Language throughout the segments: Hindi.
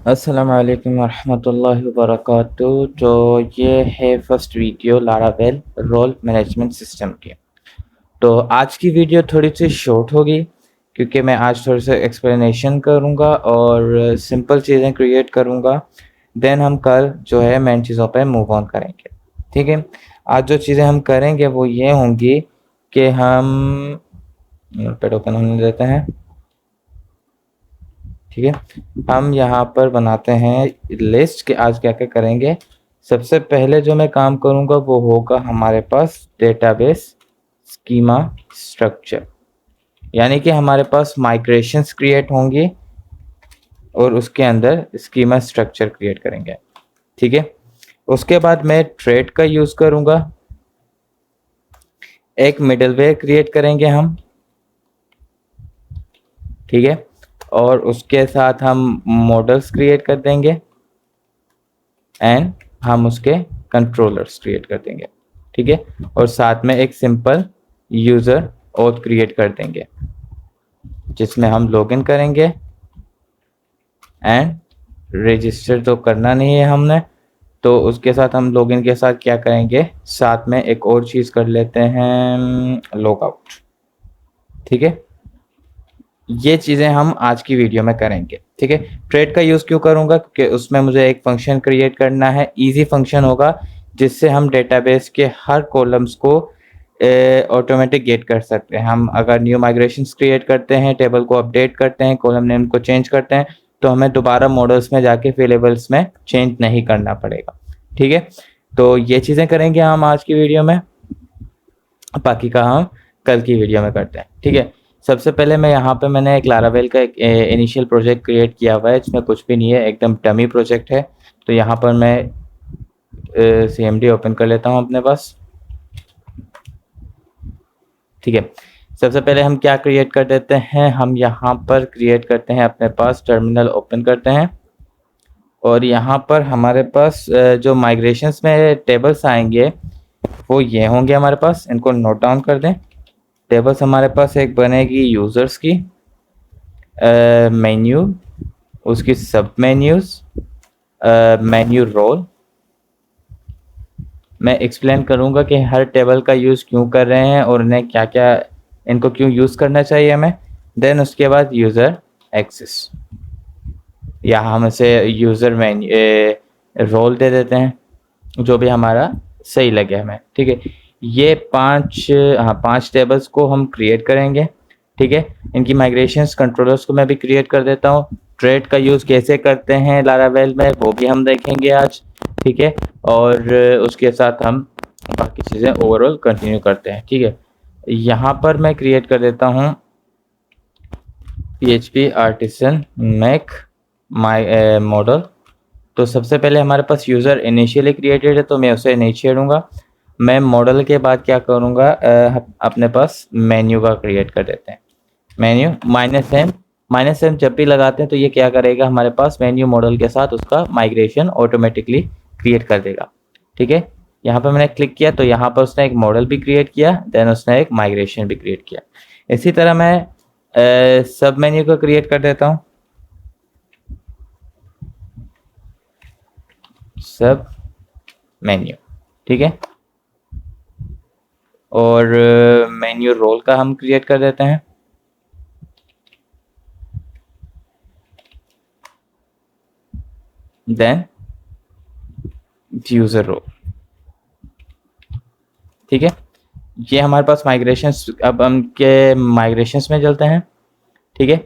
अस्सलाम वालेकुम रहमतुल्लाहि व बरकातुहू। तो ये है first video Laravel role management system की। तो आज की वीडियो थोड़ी सी शॉर्ट होगी क्योंकि मैं आज थोड़ा सा एक्सप्लेनेशन करूँगा और सिंपल चीज़ें क्रिएट करूँगा। देन हम कल जो है मेन चीज़ों पे मूव ऑन करेंगे। ठीक है, आज जो चीज़ें हम करेंगे वो ये होंगी कि हम नोटपैड ओपन होने देते हैं। ठीक है, हम यहाँ पर बनाते हैं लिस्ट कि आज क्या क्या करेंगे। सबसे पहले जो मैं काम करूँगा वो होगा हमारे पास डेटाबेस स्कीमा स्ट्रक्चर, यानी कि हमारे पास माइग्रेशंस क्रिएट होंगी और उसके अंदर स्कीमा स्ट्रक्चर क्रिएट करेंगे। ठीक है, उसके बाद मैं ट्रेड का यूज़ करूँगा, एक मिडलवेयर क्रिएट करेंगे हम। ठीक है, और उसके साथ हम मॉडल्स क्रिएट कर देंगे एंड हम उसके कंट्रोलर्स क्रिएट कर देंगे। ठीक है, और साथ में एक सिंपल यूज़र ऑथ क्रिएट कर देंगे जिसमें हम लॉगिन करेंगे एंड रजिस्टर तो करना नहीं है हमने, तो उसके साथ हम लॉगिन के साथ क्या करेंगे, साथ में एक और चीज़ कर लेते हैं लॉगआउट। ठीक है, ये चीज़ें हम आज की वीडियो में करेंगे। ठीक है, ट्रेड का यूज़ क्यों करूँगा, क्योंकि उसमें मुझे एक फंक्शन क्रिएट करना है, इजी फंक्शन होगा जिससे हम डेटाबेस के हर कॉलम्स को ऑटोमेटिक गेट कर सकते हैं। हम अगर न्यू माइग्रेशंस क्रिएट करते हैं, टेबल को अपडेट करते हैं, कॉलम नेम को चेंज करते हैं, तो हमें दोबारा मॉडल्स में जाके वेरिएबल्स में चेंज नहीं करना पड़ेगा। ठीक है, तो ये चीज़ें करेंगे हम आज की वीडियो में, बाकी का हम कल की वीडियो में करते हैं। ठीक है, सबसे पहले मैं यहाँ पे मैंने एक लारावेल का एक इनिशियल प्रोजेक्ट क्रिएट किया हुआ है, इसमें कुछ भी नहीं है, एकदम डमी प्रोजेक्ट है। तो यहाँ पर मैं CMD ओपन कर लेता हूँ अपने पास। ठीक है, सबसे पहले हम क्या क्रिएट कर देते हैं, हम यहाँ पर क्रिएट करते हैं अपने पास टर्मिनल ओपन करते हैं और यहाँ पर हमारे पास जो माइग्रेशंस में टेबल्स आएंगे वो ये होंगे हमारे पास, इनको नोट डाउन कर दें। टेबल्स हमारे पास एक बनेगी यूज़र्स की, मेन्यू, उसकी सब मेन्यूज़, मेन्यू रोल। मैं एक्सप्लेन करूँगा कि हर टेबल का यूज़ क्यों कर रहे हैं और उन्हें क्या क्या, इनको क्यों यूज़ करना चाहिए हमें। देन उसके बाद यूज़र एक्सेस, या हम इसे यूज़र मेन्यू रोल दे देते हैं, जो भी हमारा सही लगे हमें। ठीक है, ये पांच टेबल्स को हम क्रिएट करेंगे। ठीक है, इनकी माइग्रेशंस कंट्रोलर्स को मैं भी क्रिएट कर देता हूँ। ट्रेड का यूज़ कैसे करते हैं लारावेल में वो भी हम देखेंगे आज। ठीक है, और उसके साथ हम बाकी चीज़ें ओवरऑल कंटिन्यू करते हैं। ठीक है, यहाँ पर मैं क्रिएट कर देता हूँ PHP artisan make my model. तो सबसे पहले हमारे पास यूज़र इनिशियली क्रिएटेड है तो मैं उसे नहीं छेड़ूंगा। मैं मॉडल के बाद क्या करूँगा, अपने पास मेन्यू का क्रिएट कर देते हैं। मेन्यू -m जब भी लगाते हैं तो ये क्या करेगा, हमारे पास मेन्यू मॉडल के साथ उसका माइग्रेशन ऑटोमेटिकली क्रिएट कर देगा। ठीक है, यहाँ पर मैंने क्लिक किया तो यहाँ पर उसने एक मॉडल भी क्रिएट किया, देन उसने एक माइग्रेशन भी क्रिएट किया। इसी तरह मैं सब मेन्यू को क्रिएट कर देता हूँ, सब मेन्यू। ठीक है, और मेन्यू रोल का हम क्रिएट कर देते हैं। Then user role. ठीक है, ये हमारे पास माइग्रेशंस, अब हम के माइग्रेशंस में चलते हैं। ठीक है,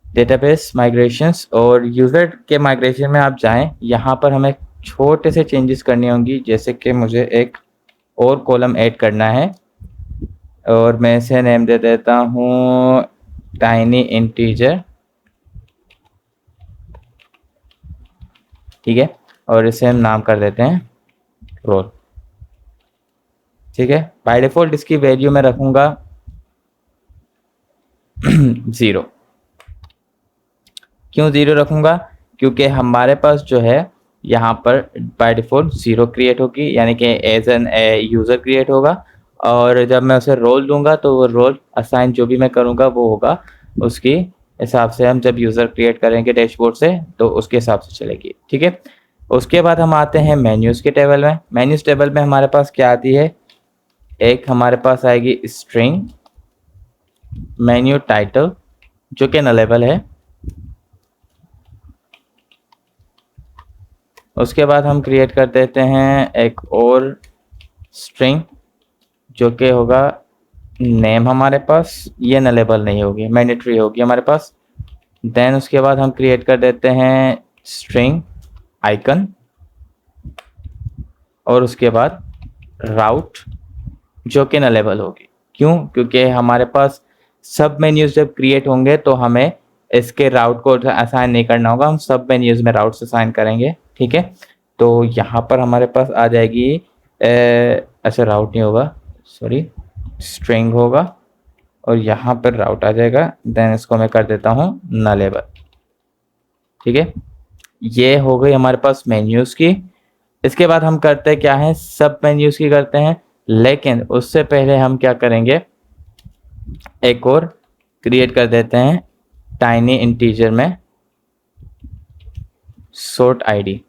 डेटाबेस माइग्रेशंस और यूजर के माइग्रेशन में आप जाएं, यहाँ पर हमें छोटे से चेंजेस करनी होंगी, जैसे कि मुझे एक और कॉलम ऐड करना है और मैं इसे नेम दे देता हूँ टाइनी इंटीजर। ठीक है, और इसे हम नाम कर देते हैं रोल। ठीक है, बाय डिफॉल्ट इसकी वैल्यू मैं रखूंगा 0। क्यों 0 रखूंगा, क्योंकि हमारे पास जो है यहाँ पर बाय डिफॉल्ट 0 क्रिएट होगी, यानी कि एज एन यूज़र क्रिएट होगा। और जब मैं उसे रोल दूंगा तो वो रोल असाइन जो भी मैं करूँगा वो होगा उसकी हिसाब से हम जब यूज़र क्रिएट करेंगे डैशबोर्ड से तो उसके हिसाब से चलेगी, ठीक है। उसके बाद हम आते हैं मेन्यूज़ के टेबल में। मेन्यूज़ टेबल में हमारे पास क्या आती है, एक हमारे पास आएगी स्ट्रिंग मेन्यू टाइटल जो कि नलेबल है। उसके बाद हम क्रिएट कर देते हैं एक और स्ट्रिंग जो कि होगा नेम हमारे पास, ये नलेबल नहीं होगी, मैंडेटरी होगी हमारे पास। देन उसके बाद हम क्रिएट कर देते हैं स्ट्रिंग आइकन और उसके बाद राउट जो कि नलेबल होगी। क्यों? क्योंकि हमारे पास सब मेन्यूज जब क्रिएट होंगे तो हमें इसके राउट को असाइन नहीं करना होगा, हम सब मेन्यूज में राउट्स असाइन करेंगे, ठीक है। तो यहाँ पर हमारे पास आ जाएगी अच्छा राउट नहीं होगा, सॉरी स्ट्रिंग होगा और यहाँ पर राउट आ जाएगा। देन इसको मैं कर देता हूँ नलेबल, ठीक है। ये हो गई हमारे पास मेन्यूज की। इसके बाद हम करते क्या है, सब मेन्यूज की करते हैं, लेकिन उससे पहले हम क्या करेंगे, एक और क्रिएट कर देते हैं टाइनी इंटीजर में सॉर्ट आईडी,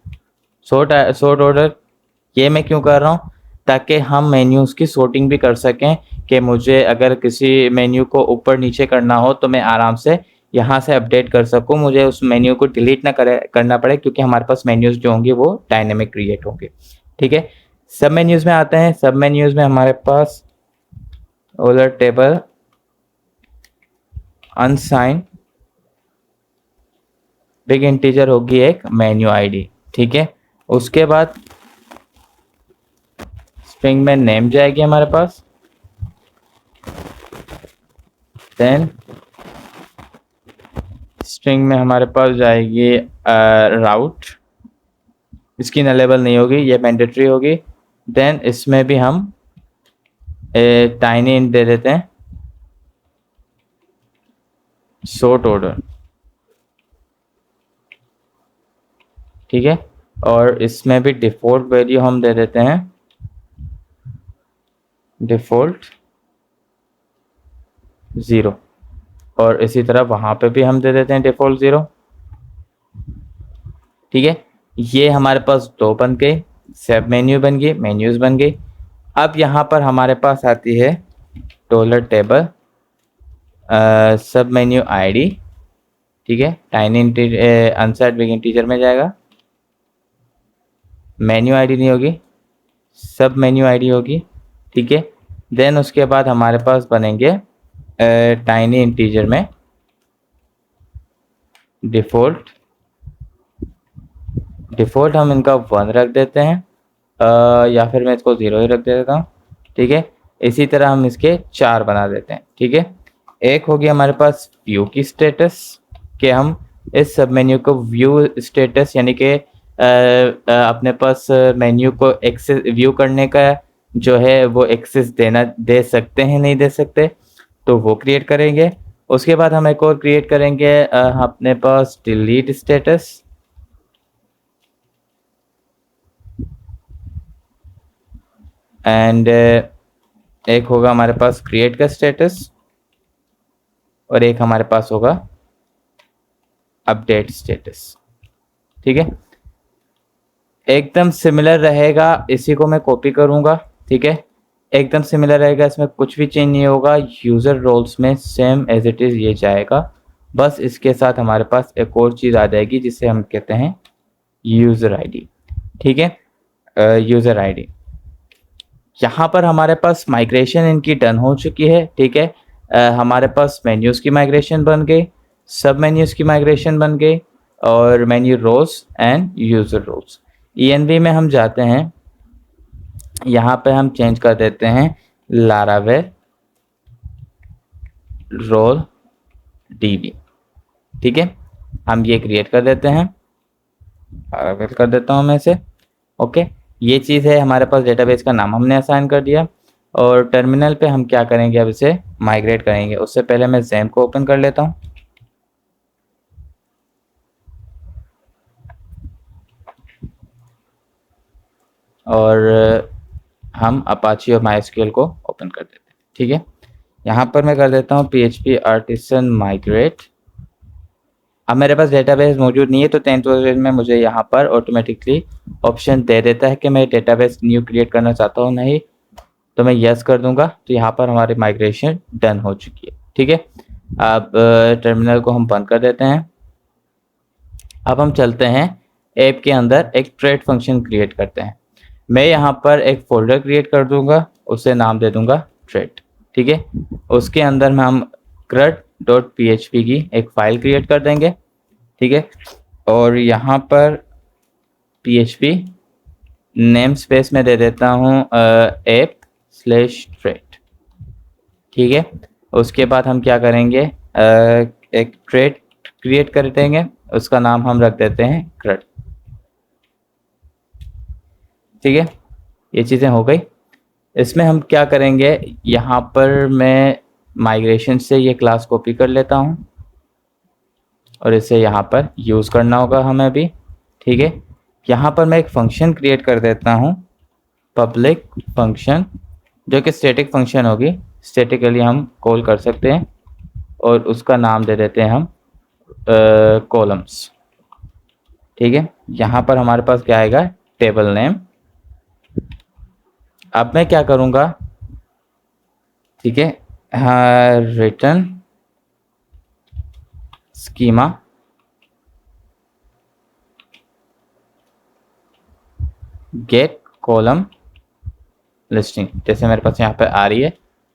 सॉर्ट ऑर्डर। ये मैं क्यों कर रहा हूँ, ताकि हम मेन्यूज़ की सॉर्टिंग भी कर सकें कि मुझे अगर किसी मेन्यू को ऊपर नीचे करना हो तो मैं आराम से यहाँ से अपडेट कर सकूँ, मुझे उस मेन्यू को डिलीट ना करना पड़े, क्योंकि हमारे पास मेन्यूज़ जो होंगे वो डायनेमिक क्रिएट होंगे, ठीक है। सब मेन्यूज़ में आते हैं। सब मेन्यूज़ में हमारे पास ओलर टेबल अनसाइन बिग इंटीजर होगी एक मेन्यू आईडी, ठीक है। उसके बाद स्ट्रिंग में नेम जाएगी हमारे पास। देन स्ट्रिंग में हमारे पास जाएगी राउट, इसकी नलेबल नहीं होगी, ये मैंडेटरी होगी। देन इसमें भी हम टाइनी इंट दे देते हैं सॉर्ट ऑर्डर, ठीक है। और इसमें भी डिफ़ॉल्ट वैल्यू हम दे देते हैं डिफ़ॉल्ट 0 और इसी तरह वहाँ पे भी हम दे देते हैं डिफ़ॉल्ट 0, ठीक है। ये हमारे पास दो बन गए, सब मेन्यू बन गई, मेन्यूज़ बन गई। अब यहाँ पर हमारे पास आती है डॉलर टेबल सब मेन्यू आईडी, ठीक है। टाइनी अनसेट बिग इंटीजर में जाएगा, मेन्यू आईडी नहीं होगी, सब मेन्यू आईडी होगी, ठीक है। देन उसके बाद हमारे पास बनेंगे टाइनी इंटीजर में डिफ़ॉल्ट हम इनका 1 रख देते हैं या फिर मैं इसको 0 ही रख देता हूँ, ठीक है। इसी तरह हम इसके 4 बना देते हैं, ठीक है। एक होगी हमारे पास व्यू की स्टेटस कि हम इस सब मेन्यू को व्यू स्टेटस यानी कि अपने पास मेन्यू को एक्सेस व्यू करने का जो है वो एक्सेस दे सकते हैं नहीं दे सकते, तो वो क्रिएट करेंगे। उसके बाद हम एक और क्रिएट करेंगे अपने पास डिलीट स्टेटस, एंड एक होगा हमारे पास क्रिएट का स्टेटस और एक हमारे पास होगा अपडेट स्टेटस, ठीक है। एकदम सिमिलर रहेगा, इसी को मैं कॉपी करूंगा, ठीक है। एकदम सिमिलर रहेगा, इसमें कुछ भी चेंज नहीं होगा, यूज़र रोल्स में सेम एज इट इज़ ये जाएगा। बस इसके साथ हमारे पास एक और चीज़ आ जाएगी जिसे हम कहते हैं यूज़र आईडी, ठीक है। यूज़र आईडी यहाँ पर हमारे पास माइग्रेशन इनकी डन हो चुकी है, ठीक है। हमारे पास मेन्यूज़ की माइग्रेशन बन गई, सब मेन्यूज़ की माइग्रेशन बन गई और menu roles and user roles. ENV में हम जाते हैं, यहाँ पे हम चेंज कर देते हैं लारावेल रोल DB, ठीक है। हम ये क्रिएट कर देते हैं, लारावेल कर देता हूँ मैं इसे, ओके। ये चीज़ है हमारे पास, डेटाबेस का नाम हमने असाइन कर दिया और टर्मिनल पे हम क्या करेंगे, अब इसे माइग्रेट करेंगे। उससे पहले मैं ज़ैम्प को ओपन कर लेता हूँ और हम अपाची और MySQL को ओपन कर देते हैं, ठीक है। यहाँ पर मैं कर देता हूँ PHP आर्टिसन माइग्रेट अब मेरे पास डेटाबेस मौजूद नहीं है, तो 10th वर्जन में मुझे यहाँ पर ऑटोमेटिकली ऑप्शन दे देता है कि मैं डेटाबेस न्यू क्रिएट करना चाहता हूँ नहीं, तो मैं यस कर दूंगा। तो यहाँ पर हमारी माइग्रेशन डन हो चुकी है। ठीक है, अब टर्मिनल को हम बंद कर देते हैं। अब हम चलते हैं ऐप के अंदर एक थ्रेड फंक्शन क्रिएट करते हैं। मैं यहाँ पर एक फोल्डर क्रिएट कर दूंगा, उसे नाम दे दूंगा थ्रेड। ठीक है, उसके अंदर में हम crud.php की एक फाइल क्रिएट कर देंगे। ठीक है, और यहाँ पर php नेम स्पेस में दे देता हूँ app/thread। ठीक है, उसके बाद हम क्या करेंगे, एक थ्रेड क्रिएट कर देंगे, उसका नाम हम रख देते हैं crud। ठीक है, ये चीज़ें हो गई। इसमें हम क्या करेंगे, यहाँ पर मैं माइग्रेशन से ये क्लास कॉपी कर लेता हूँ और इसे यहाँ पर यूज़ करना होगा हमें अभी। ठीक है, यहाँ पर मैं एक फंक्शन क्रिएट कर देता हूँ, पब्लिक फंक्शन, जो कि स्टैटिक फंक्शन होगी, स्टैटिकली हम कॉल कर सकते हैं, और उसका नाम दे देते हैं हम कॉलम्स। ठीक है, यहाँ पर हमारे पास क्या आएगा, टेबल नेम। अब मैं क्या करूँगा, ठीक है, हाँ, return schema get column listing, जैसे मेरे पास यहाँ पे आ रही है,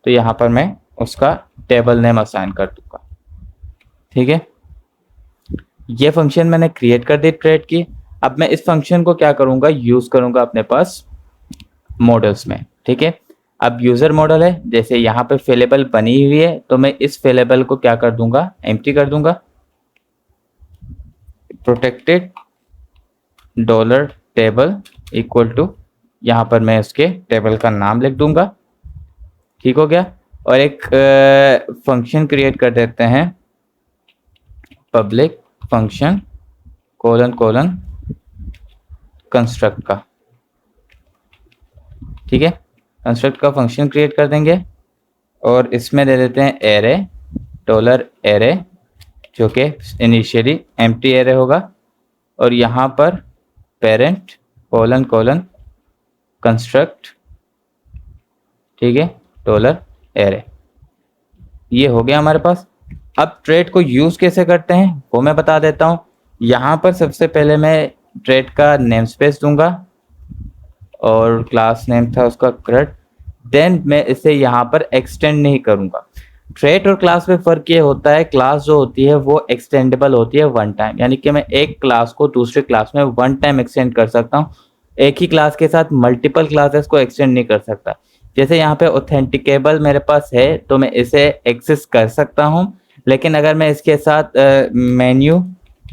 तो यहाँ पर मैं उसका टेबल नेम असाइन कर दूंगा। ठीक है, ये फंक्शन मैंने क्रिएट कर दी थ्रेड की। अब मैं इस फंक्शन को क्या करूँगा, यूज़ करूँगा अपने पास मॉडल्स में। ठीक है, अब यूज़र मॉडल है, जैसे यहाँ पे फेलेबल बनी हुई है, तो मैं इस फेलेबल को क्या कर दूंगा, एम्प्टी कर दूंगा। Protected dollar table equal to, यहाँ पर मैं उसके टेबल का नाम लिख दूंगा। ठीक हो गया, और एक फंक्शन क्रिएट कर देते हैं, पब्लिक फंक्शन कोलन कंस्ट्रक्ट का। ठीक है, कंस्ट्रक्ट का फंक्शन क्रिएट कर देंगे, और इसमें दे देते हैं एरे, डॉलर एरे, जो कि इनिशियली एम्प्टी एरे होगा, और यहाँ पर पेरेंट कोलन कंस्ट्रक्ट, ठीक है, डॉलर एरे। ये हो गया हमारे पास। अब थ्रेड को यूज़ कैसे करते हैं वो मैं बता देता हूँ। यहाँ पर सबसे पहले मैं थ्रेड का नेम स्पेस दूंगा, और क्लास नेम था उसका crud। देन मैं इसे यहाँ पर एक्सटेंड नहीं करूँगा। थ्रेड और क्लास में फ़र्क ये होता है, क्लास जो होती है वो एक्सटेंडेबल होती है वन टाइम, यानी कि मैं एक क्लास को दूसरे क्लास में वन टाइम एक्सटेंड कर सकता हूँ। एक ही क्लास के साथ मल्टीपल क्लासेस को एक्सटेंड नहीं कर सकता। जैसे यहाँ पे ऑथेंटिकेबल मेरे पास है, तो मैं इसे एक्सेस कर सकता हूँ, लेकिन अगर मैं इसके साथ मेन्यू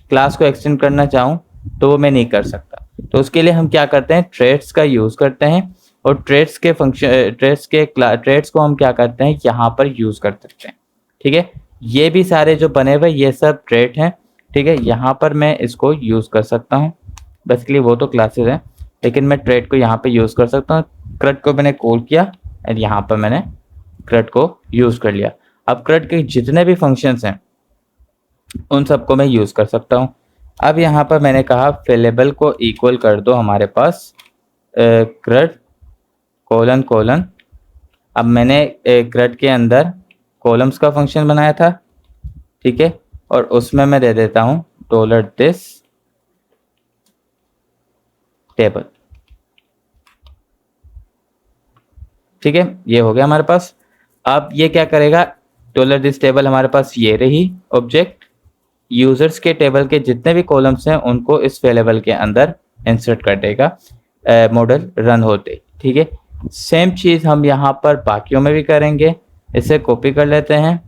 क्लास को एक्सटेंड करना चाहूँ तो वो मैं नहीं कर सकता। तो उसके लिए हम क्या करते हैं, थ्रेड्स का यूज़ करते हैं, और थ्रेड्स के फंक्शन थ्रेड्स को हम क्या करते हैं, यहाँ पर यूज़ कर सकते हैं। ठीक है, ये भी सारे जो बने हुए ये सब थ्रेड हैं। ठीक है, यहाँ पर मैं इसको यूज़ कर सकता हूँ, बेसिकली वो तो क्लासेस हैं, लेकिन मैं थ्रेड को यहाँ पे यूज़ कर सकता हूँ। crud को मैंने कॉल किया एंड यहाँ पर मैंने crud को यूज़ कर लिया। अब crud के जितने भी फंक्शंस हैं उन सबको मैं यूज़ कर सकता हूँ। अब यहाँ पर मैंने कहा फेलेबल को इक्वल कर दो हमारे पास crud कोलन। अब मैंने crud के अंदर कॉलम्स का फंक्शन बनाया था, ठीक है, और उसमें मैं दे देता हूँ $this टेबल। ठीक है, ये हो गया हमारे पास। अब ये क्या करेगा, $this टेबल हमारे पास ये रही ऑब्जेक्ट, यूजर्स के टेबल के जितने भी कॉलम्स हैं उनको इस वेरिएबल के अंदर इंसर्ट कर देगा मॉडल रन होते। ठीक है, सेम चीज़ हम यहाँ पर बाकियों में भी करेंगे। इसे कॉपी कर लेते हैं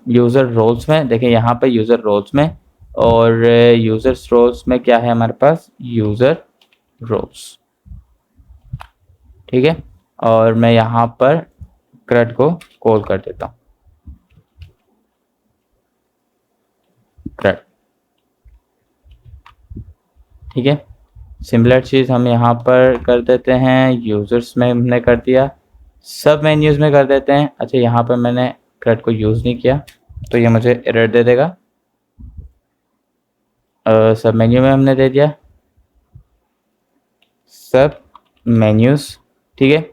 यूज़र रोल्स में, देखिए यहाँ पर यूज़र रोल्स में, और यूज़र्स रोल्स में क्या है हमारे पास, यूज़र रोल्स। ठीक है, और मैं यहाँ पर crud को कॉल कर देता हूँ crud। ठीक है, सिमिलर चीज़ हम यहाँ पर कर देते हैं, यूज़र्स में हमने कर दिया, सब मेन्यूज़ में कर देते हैं। अच्छा, यहाँ पर मैंने crud को यूज़ नहीं किया तो ये मुझे एरर दे देगा। सब मेन्यू में हमने दे दिया सब मेन्यूज़, ठीक है।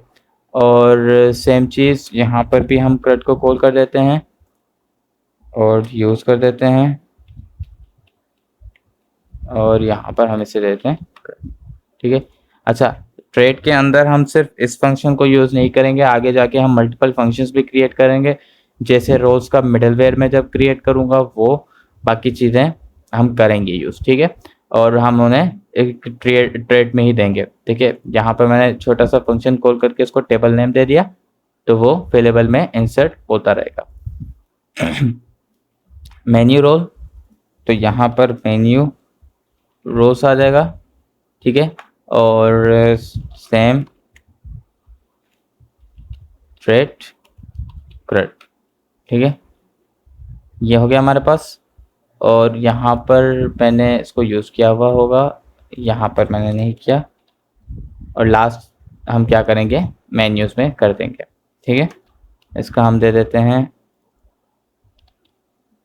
और सेम चीज़ यहाँ पर भी हम CRUD को कॉल कर देते हैं और यूज़ कर देते हैं और यहाँ पर हम इसे देते हैं, ठीक है। अच्छा, ट्रेड के अंदर हम सिर्फ इस फंक्शन को यूज़ नहीं करेंगे, आगे जाके हम मल्टीपल फंक्शंस भी क्रिएट करेंगे। जैसे रोज़ का मिडलवेयर में जब क्रिएट करूँगा वो बाकी चीज़ें हम करेंगे यूज़, ठीक है। और हम उन्हें एक ट्रेड में ही देंगे, ठीक है। यहाँ पर मैंने छोटा सा फंक्शन कॉल करके इसको टेबल नेम दे दिया, तो वो फिलेबल में इंसर्ट होता रहेगा। मेन्यू रोल, तो यहाँ पर मेन्यू रोज आ जाएगा, ठीक है। और सेम ट्रेड CRUD, ठीक है। ये हो गया हमारे पास। और यहाँ पर मैंने इसको यूज़ किया हुआ होगा, यहाँ पर मैंने नहीं किया। और लास्ट हम क्या करेंगे, मेन्यूज़ में कर देंगे, ठीक है। इसका हम दे देते हैं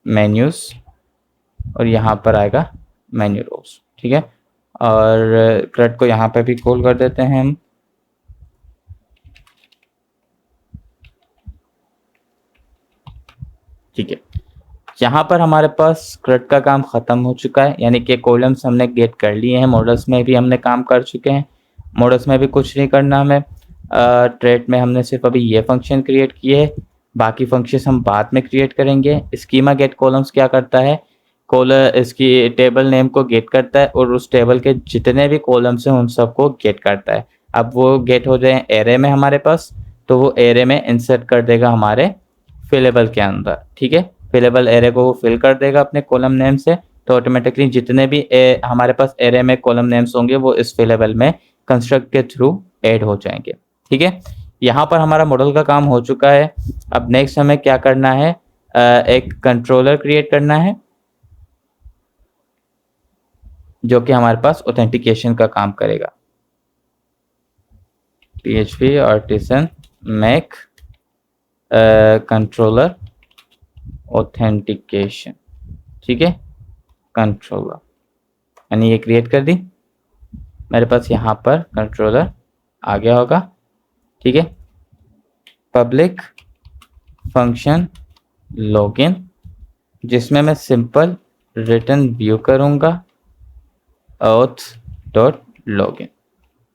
मेन्यूज़ और यहाँ पर आएगा मेन्यू रोज, ठीक है। और CRUD को यहाँ पे भी कॉल कर देते हैं हम, ठीक है। यहाँ पर हमारे पास CRUD का काम ख़त्म हो चुका है, यानी कि कॉलम्स हमने गेट कर लिए हैं। मॉडल्स में भी हमने काम कर चुके हैं, मॉडल्स में भी कुछ नहीं करना हमें। ट्रेड में हमने सिर्फ अभी ये फंक्शन क्रिएट किए हैं, बाकी फंक्शंस हम बाद में क्रिएट करेंगे। स्कीमा गेट कॉलम्स क्या करता है, इसकी टेबल नेम को गेट करता है और उस टेबल के जितने भी कॉलम्स हैं उन सबको गेट करता है। अब वो गेट हो जाए एरे में हमारे पास, तो वो एरे में इंसर्ट कर देगा हमारे फिलेबल के अंदर, ठीक है। फिलेबल एरे को वो फिल कर देगा अपने कॉलम नेम से, तो ऑटोमेटिकली जितने भी हमारे पास एरे में कॉलम नेम्स होंगे वो इस फिलेबल में कंस्ट्रक्ट के थ्रू ऐड हो जाएंगे, ठीक है। यहाँ पर हमारा मॉडल का काम हो चुका है। अब नेक्स्ट हमें क्या करना है, एक कंट्रोलर क्रिएट करना है जो कि हमारे पास ऑथेंटिकेशन का काम करेगा। PHP artisan make controller authentication, ठीक है। कंट्रोलर यानी ये क्रिएट कर दी, मेरे पास यहाँ पर कंट्रोलर आ गया होगा, ठीक है। पब्लिक फंक्शन लॉगिन, जिसमें मैं सिंपल रिटर्न व्यू करूँगा auth डॉट लॉगिन,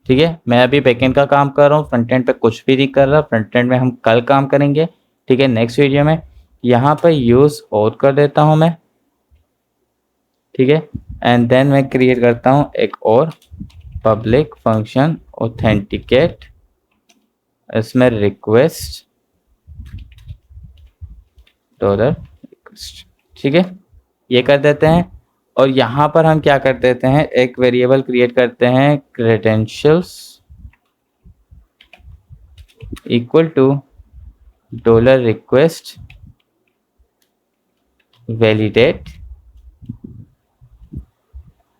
ठीक है। मैं अभी बैकएंड का काम कर रहा हूँ, फ्रंट एंड पे कुछ भी नहीं कर रहा। फ्रंट एंड में हम कल काम करेंगे, ठीक है, नेक्स्ट वीडियो में। यहाँ पर यूज़ ऑथ कर देता हूँ मैं, ठीक है। एंड देन मैं क्रिएट करता हूँ एक और पब्लिक फंक्शन ऑथेंटिकेट, इसमें रिक्वेस्ट डॉलर रिक्वेस्ट, ठीक है, ये कर देते हैं। और यहाँ पर हम क्या कर देते हैं, एक वेरिएबल क्रिएट करते हैं credentials equal to dollar request validate.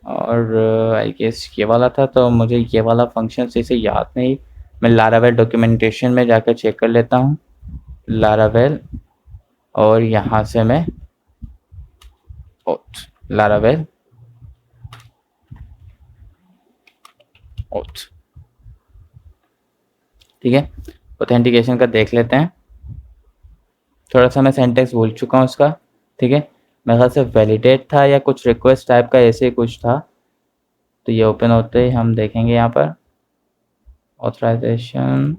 और आई गेस ये वाला था, तो मुझे ये वाला फंक्शन से याद नहीं। मैं लारावेल डॉक्यूमेंटेशन में जाकर चेक कर लेता हूँ, लारावेल, और यहाँ से मैं ओथ, लारावेल ओथ, ठीक है। ऑथेंटिकेशन का देख लेते हैं, थोड़ा सा मैं सेंटेक्स भूल चुका हूँ इसका, ठीक है। मेरे ख्याल से वैलिडेट था या कुछ रिक्वेस्ट टाइप का ऐसे कुछ था। तो ये ओपन होते ही हम देखेंगे यहाँ पर ऑथराइजेशन,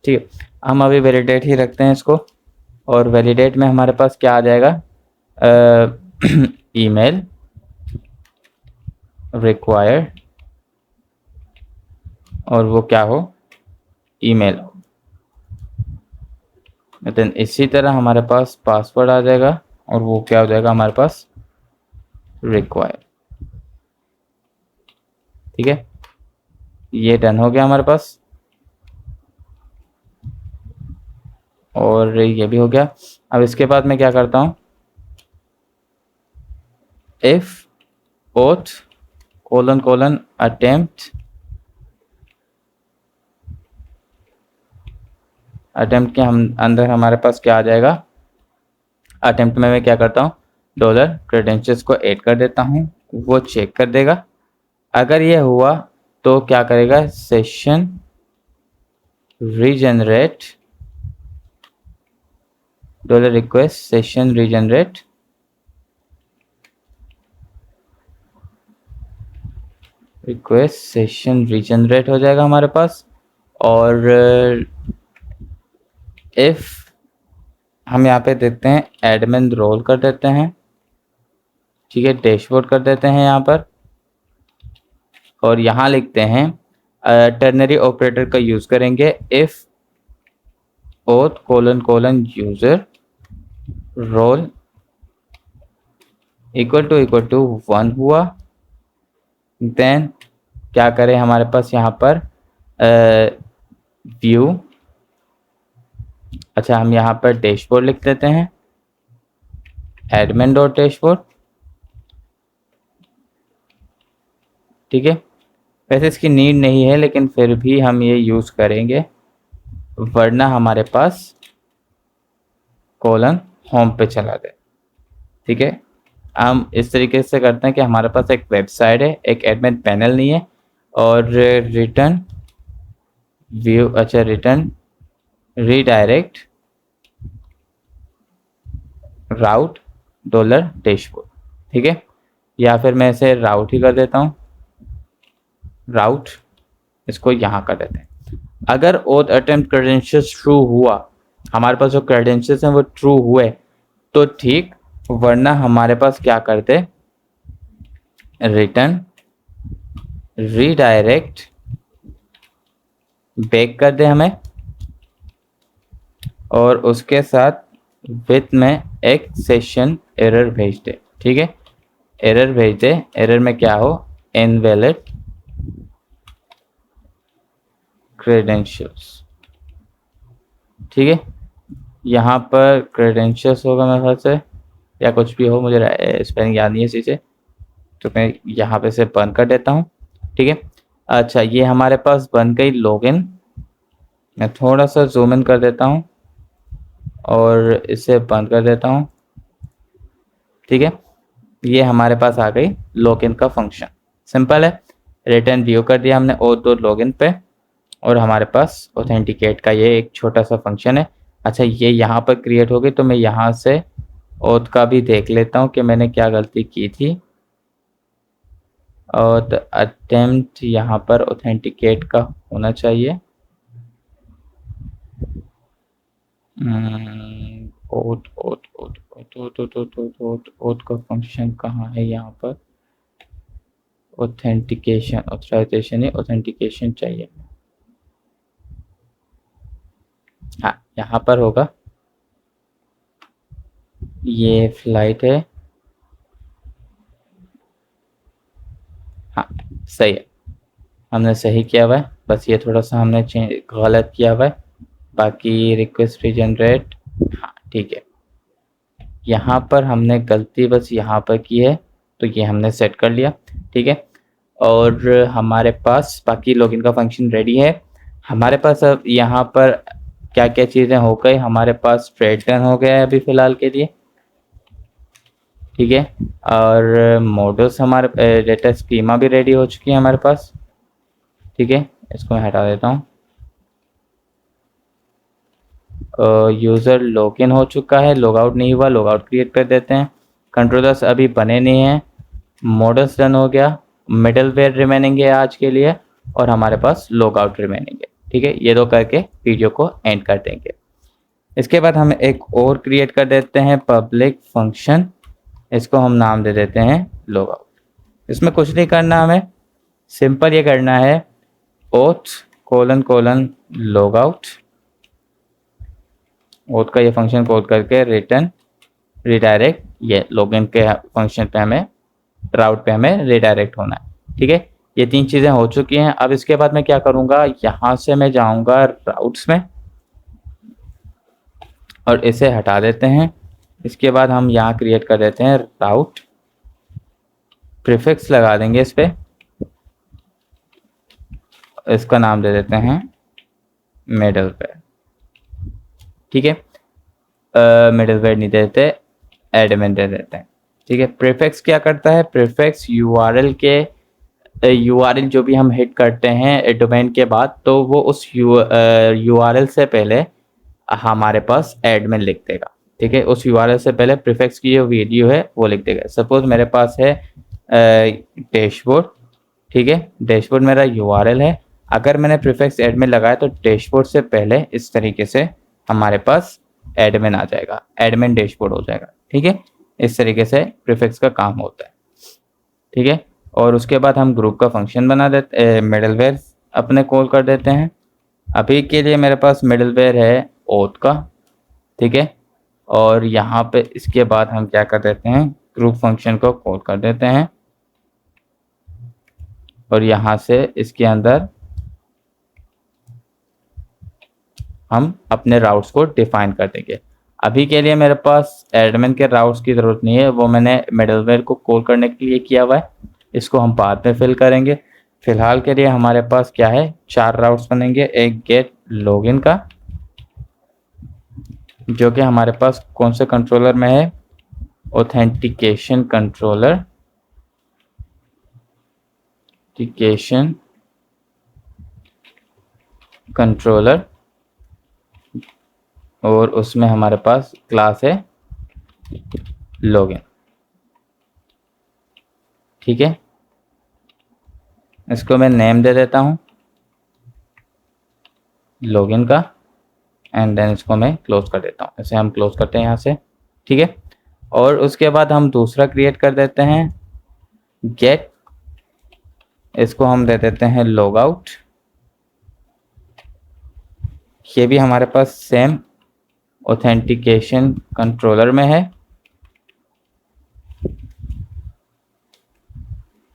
ठीक है। हम अभी वैलिडेट ही रखते हैं इसको, और वैलिडेट में हमारे पास क्या आ जाएगा, ईमेल रिक्वायर्ड, और वो क्या हो, ईमेल। देन इसी तरह हमारे पास पासवर्ड आ जाएगा और वो क्या हो जाएगा हमारे पास, रिक्वायर्ड, ठीक है। ये डन हो गया हमारे पास, और ये भी हो गया। अब इसके बाद मैं क्या करता हूँ, if auth colon colon attempt attempt के हम अंदर हमारे पास क्या आ जाएगा, अटेम्प्ट में मैं क्या करता हूँ, डॉलर क्रेडेंशियल्स को ऐड कर देता हूँ, वो चेक कर देगा। अगर ये हुआ तो क्या करेगा, session regenerate dollar request session regenerate request session regenerate हो जाएगा हमारे पास। और इफ हम यहाँ पे देते हैं एडमिन रोल कर देते हैं, ठीक है, डैशबोर्ड कर देते हैं यहाँ पर, और यहाँ लिखते हैं टर्नरी ऑपरेटर का यूज करेंगे। If auth colon colon user role equal to 1 हुआ, देन क्या करें, हमारे पास यहाँ पर व्यू, अच्छा हम यहाँ पर डैशबोर्ड लिख देते हैं, एडमिन डॉट डैशबोर्ड, ठीक है। वैसे इसकी नीड नहीं है लेकिन फिर भी हम ये यूज करेंगे, वरना हमारे पास कॉलन होम पे चला दे, ठीक है। हम इस तरीके से करते हैं कि हमारे पास एक वेबसाइट है, एक एडमिन पैनल नहीं है, और रिटर्न व्यू, अच्छा रिटर्न रीडायरेक्ट राउट डॉलर डैशबोर्ड, ठीक है, या फिर मैं इसे राउट ही कर देता हूँ, राउट, इसको यहाँ कर देते हैं। अगर ओथ अटेम्प्ट क्रेडेंशियल्स ट्रू हुआ, हमारे पास जो क्रेडेंशियल्स हैं वो ट्रू हुए तो ठीक, वरना हमारे पास क्या करते, रिटर्न रीडायरेक्ट बैक कर दे हमें, और उसके साथ विथ में एक सेशन एरर भेज दे, ठीक है, एरर भेज दे। एरर में क्या हो, इनवैलिड क्रेडेंशियल्स, ठीक है। यहाँ पर क्रेडेंशियल्स होगा मेरे ख्याल से, या कुछ भी हो, मुझे स्पेलिंग याद नहीं है इसी से, तो मैं यहाँ पे से बंद कर देता हूँ, ठीक है। अच्छा ये हमारे पास बन गई लॉगिन, मैं थोड़ा सा जूम इन कर देता हूँ और इसे बंद कर देता हूँ, ठीक है। ये हमारे पास आ गई लॉगिन का फंक्शन, सिंपल है, रिटर्न व्यू कर दिया हमने और दो लॉगिन पे, और हमारे पास ऑथेंटिकेट का ये एक छोटा सा फंक्शन है। अच्छा ये यहाँ पर क्रिएट हो गई, तो मैं यहाँ से ओथ का भी देख लेता हूँ कि मैंने क्या गलती की थी, और अटेम्प्ट यहाँ पर ऑथेंटिकेट का होना चाहिए, oath oath oath oath oath oath oath oath oath oath का फंक्शन कहाँ है, यहाँ पर ऑथेंटिकेशन, ऑथराइजेशन है, ऑथेंटिकेशन चाहिए, हाँ यहाँ पर होगा, ये फ्लाइट है, हाँ सही है, हमने सही किया हुआ है, बस ये थोड़ा सा हमने गलत किया हुआ है, बाकी रिक्वेस्ट रीजनरेट, हाँ ठीक है। यहाँ पर हमने गलती बस यहाँ पर की है, तो ये हमने सेट कर लिया, ठीक है। और हमारे पास बाकी लॉगिन का फंक्शन रेडी है। हमारे पास अब यहाँ पर क्या क्या चीज़ें हो गई, हमारे पास ट्रेड डन हो गया है अभी फ़िलहाल के लिए, ठीक है। और मॉडल्स हमारे डेटा स्कीमा भी रेडी हो चुकी है हमारे पास, ठीक है, इसको मैं हटा देता हूँ। यूज़र लॉगिन हो चुका है, लॉग आउट नहीं हुआ, लॉग आउट क्रिएट कर देते हैं। कंट्रोलर्स अभी बने नहीं हैं, मॉडल्स डन हो गया, मिडलवेयर रिमेनिंग है आज के लिए, और हमारे पास लॉग आउट रिमेनिंग है, ठीक है। ये दो करके वीडियो को एंड कर देंगे। इसके बाद हम एक और क्रिएट कर देते हैं पब्लिक फंक्शन, इसको हम नाम दे देते हैं लॉग आउट। इसमें कुछ नहीं करना, हमें सिंपल ये करना है, oath colon colon log out, oath का ये फंक्शन कोड करके रिटर्न रिडायरेक्ट, ये लॉगिन के फंक्शन पे हमें, राउट पे हमें रिडायरेक्ट होना है, ठीक है। ये तीन चीज़ें हो चुकी हैं। अब इसके बाद मैं क्या करूँगा, यहाँ से मैं जाऊँगा राउट्स में और इसे हटा देते हैं। इसके बाद हम यहाँ क्रिएट कर देते हैं राउट, प्रीफिक्स लगा देंगे इस पर, इसका नाम दे देते हैं मिडल पे, ठीक है, मिडलवेयर नहीं देते, एडमिन दे देते हैं। ठीक है, प्रीफिक्स क्या करता है, प्रीफिक्स यूआरएल के यूआरएल जो भी हम हिट करते हैं डोमेन के बाद, तो वो उस यूआरएल से पहले हमारे पास एडमिन लिख देगा। ठीक है, उस यूआरएल से पहले प्रीफिक्स की जो वैल्यू है वो लिख देगा। सपोज मेरे पास है डैशबोर्ड। ठीक है, डैशबोर्ड मेरा यूआरएल है। अगर मैंने प्रीफिक्स एडमिन लगाया तो डैशबोर्ड से पहले इस तरीके से हमारे पास एडमिन आ जाएगा, एडमिन डैशबोर्ड हो जाएगा। ठीक है, इस तरीके से प्रीफिक्स का काम होता है। ठीक है, और उसके बाद हम ग्रुप का फंक्शन बना देते, मिडलवेयर अपने कॉल कर देते हैं। अभी के लिए मेरे पास मिडलवेयर है ओथ का। ठीक है, और यहाँ पे इसके बाद हम क्या कर देते हैं, ग्रुप फंक्शन को कॉल कर देते हैं, और यहाँ से इसके अंदर हम अपने राउट्स को डिफाइन कर देंगे। अभी के लिए मेरे पास एडमिन के राउट्स की ज़रूरत नहीं है, वो मैंने मिडलवेयर को कॉल करने के लिए किया हुआ है। इसको हम बाद में फिल करेंगे। फिलहाल के लिए हमारे पास क्या है, 4 राउट्स बनेंगे। एक गेट लॉगिन का, जो कि हमारे पास कौन से कंट्रोलर में है, ऑथेंटिकेशन कंट्रोलर, और उसमें हमारे पास क्लास है लॉगिन। ठीक है, इसको मैं नेम दे देता हूँ लॉगिन का, एंड देन इसको मैं क्लोज कर देता हूँ। इसे हम क्लोज करते हैं यहाँ से। ठीक है, और उसके बाद हम दूसरा क्रिएट कर देते हैं गेट, इसको हम दे देते हैं लॉग आउट। ये भी हमारे पास सेम ऑथेंटिकेशन कंट्रोलर में है,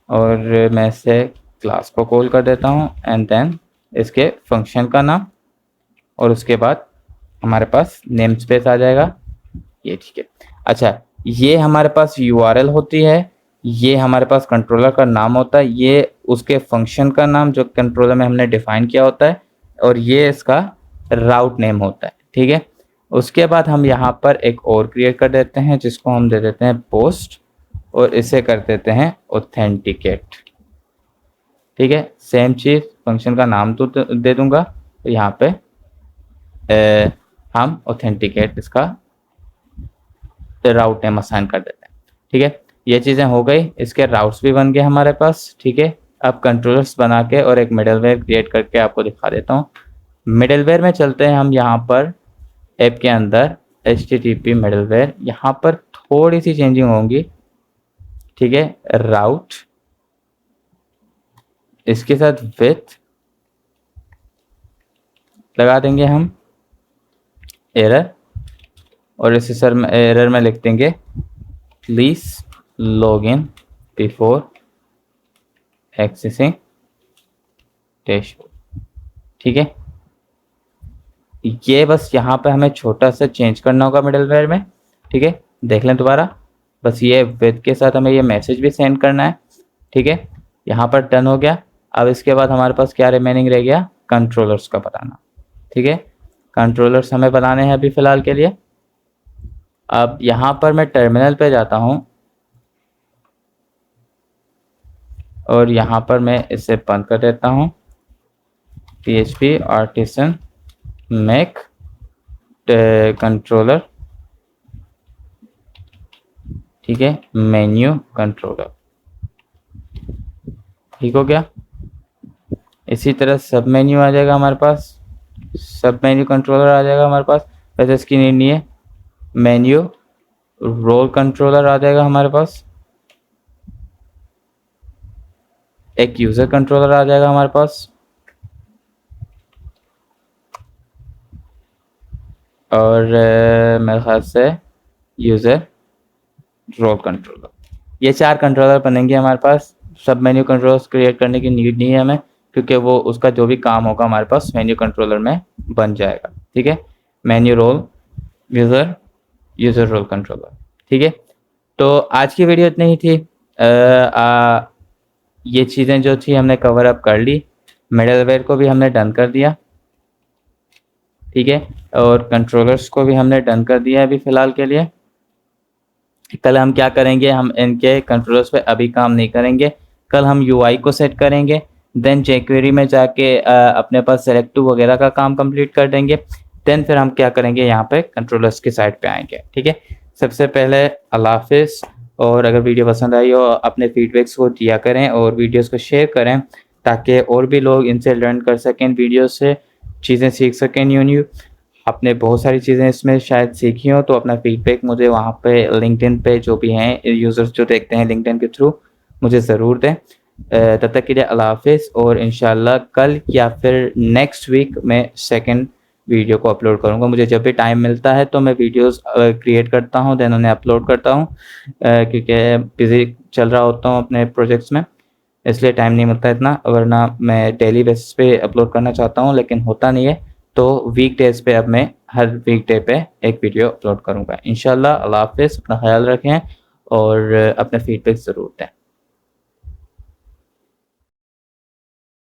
और मैं इसे क्लास को कॉल कर देता हूँ, एंड देन इसके फंक्शन का नाम, और उसके बाद हमारे पास नेम स्पेस आ जाएगा ये। ठीक है, अच्छा, ये हमारे पास यूआरएल होती है, ये हमारे पास कंट्रोलर का नाम होता है, ये उसके फंक्शन का नाम जो कंट्रोलर में हमने डिफाइन किया होता है, और ये इसका राउट नेम होता है। ठीक है, उसके बाद हम यहाँ पर एक और क्रिएट कर देते हैं, जिसको हम दे देते हैं पोस्ट, और इसे कर देते हैं ऑथेंटिकेट। ठीक है, सेम चीज़, फंक्शन का नाम तो दे दूंगा, तो यहाँ पे हम ऑथेंटिकेट इसका राउट नेम असाइन कर देते हैं। ठीक है, ये चीज़ें हो गई, इसके राउट्स भी बन गए हमारे पास। ठीक है, अब कंट्रोलर्स बना के और एक मिडलवेयर क्रिएट करके आपको दिखा देता हूँ। मिडलवेयर में चलते हैं हम, यहाँ पर ऐप के अंदर HTTP मिडलवेयर, यहाँ पर थोड़ी सी चेंजिंग होंगी। ठीक है, राउट, इसके साथ विथ लगा देंगे हम, एरर, और इस एरर में लिख देंगे please log in before accessing dashboard. ठीक है, ये बस यहाँ पे हमें छोटा सा चेंज करना होगा मिडलवेयर में। ठीक है, देख लें दोबारा, बस ये विद के साथ हमें ये मैसेज भी सेंड करना है। ठीक है, यहाँ पर डन हो गया। अब इसके बाद हमारे पास क्या रिमेनिंग रह गया, कंट्रोलर्स का बनाना। ठीक है, कंट्रोलर्स हमें बनाने हैं अभी फ़िलहाल के लिए। अब यहाँ पर मैं टर्मिनल पे जाता हूँ, और यहाँ पर मैं इसे बंद कर देता हूँ, PHP आर्टिसन मेक कंट्रोलर। ठीक है, मेन्यू कंट्रोलर, ठीक हो गया। इसी तरह सब मेन्यू आ जाएगा हमारे पास, सब मेन्यू कंट्रोलर आ जाएगा हमारे पास। वैसे इसकी नीड नहीं है, मेन्यू रोल कंट्रोलर आ जाएगा हमारे पास, एक यूज़र कंट्रोलर आ जाएगा हमारे पास, और मेरे ख्याल से यूज़र रोल कंट्रोलर। ये 4 कंट्रोलर बनेंगे हमारे पास। सब मेन्यू कंट्रोलर्स क्रिएट करने की नीड नहीं है हमें, क्योंकि वो उसका जो भी काम होगा हमारे पास मेन्यू कंट्रोलर में बन जाएगा। ठीक है, menu role user role controller. ठीक है, तो आज की वीडियो इतनी ही थी। ये चीज़ें जो थी हमने कवर अप कर ली, मिडलवेयर को भी हमने डन कर दिया। ठीक है, और कंट्रोलर्स को भी हमने डन कर दिया है अभी फ़िलहाल के लिए। कल हम क्या करेंगे, हम इनके कंट्रोलर्स पे अभी काम नहीं करेंगे, कल हम यूआई को सेट करेंगे, देन jQuery में जाके अपने पास सेलेक्टिव वगैरह का काम कंप्लीट कर देंगे, देन फिर हम क्या करेंगे यहाँ पे कंट्रोलर्स की साइड पे आएंगे। ठीक है, सबसे पहले अल्लाह हाफिज़, और अगर वीडियो पसंद आई हो अपने फीडबैक्स को दिया करें और वीडियोस को शेयर करें ताकि और भी लोग इनसे लर्न कर सकें, वीडियो से चीज़ें सीख सकें न्यू। आपने बहुत सारी चीज़ें इसमें शायद सीखी हो तो अपना फीडबैक मुझे वहाँ पे लिंक्डइन पे जो भी हैं यूज़र्स जो देखते हैं लिंक्डइन के थ्रू मुझे ज़रूर दें। तब तक के लिए अल्लाह हाफिज़, और इंशाल्लाह कल या फिर नेक्स्ट वीक मैं सेकंड वीडियो को अपलोड करूँगा। मुझे जब भी टाइम मिलता है तो मैं वीडियोस क्रिएट करता हूँ, देन उन्हें अपलोड करता हूँ, क्योंकि बिज़ी चल रहा होता हूँ अपने प्रोजेक्ट्स में, इसलिए टाइम नहीं मिलता इतना, वरना मैं डेली बेसिस पे अपलोड करना चाहता हूँ लेकिन होता नहीं है। तो वीकडेज़ पे अब मैं हर वीकडे पे एक वीडियो अपलोड करूँगा इंशाल्लाह। अल्लाह हाफिज़, अपना ख्याल रखें और अपने फीडबैक ज़रूर दें।